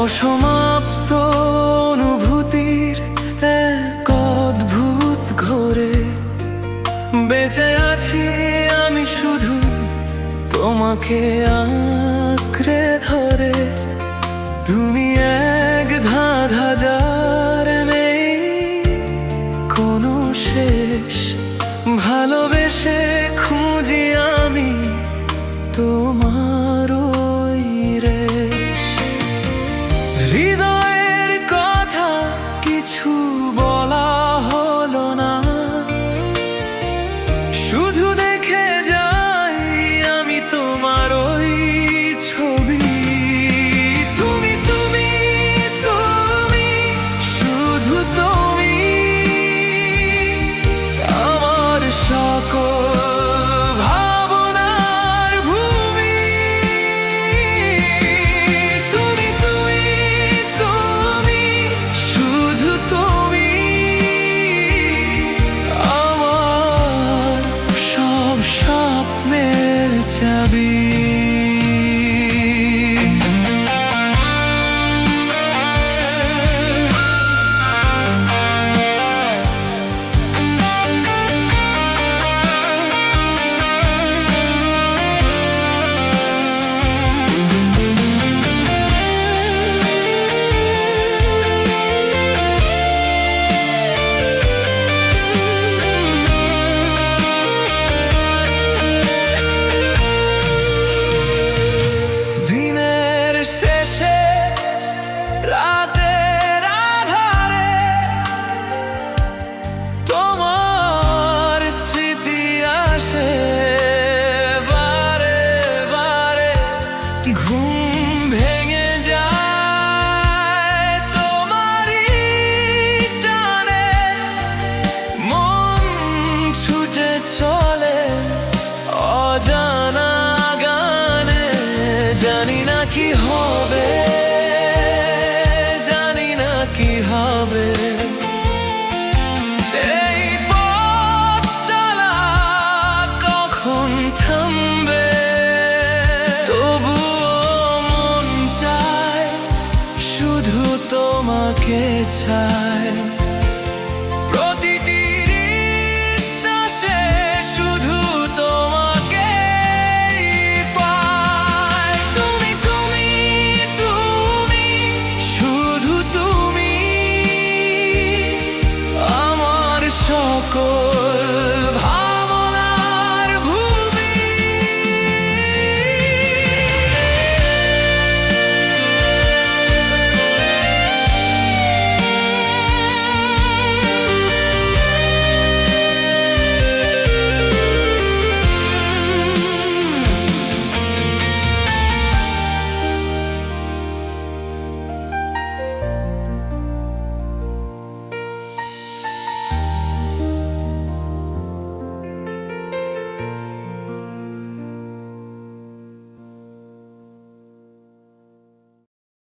অসমাপ্ত অনুভূতির এক অদ্ভুত ঘোরে বেঁচে আছি আমি শুধু তোমাকে আঁকড়ে ধরে। তুমি এক ধাঁধা যার নেই কোনো শেষ, ভালোবেসে খুঁজি আমি তোমার ওই রেশ। হৃদয়ের কথা কিছু বলা হলো না, শুধু দেখে যাই আমি তোমার ওই ছবি। তুমি তুমি তুমি শুধু তুমি আমার সকল ভাবনার ভূমি। তুমি তুমি তুমি শুধু তুমি আমার সব স্বপ্নের চাবি। শেষে রাতের আধারে তোমার স্মৃতি আসে বারে বারে, ঘুম ভেঙে যায় তোমারই টানে, মন ছুটে চলে অজানা গানে। জানি না কি হবে, জানি না কি হবে, এই পথ চলা কখন থামবে। তবুও মন চায় শুধু তোমাকে চায়।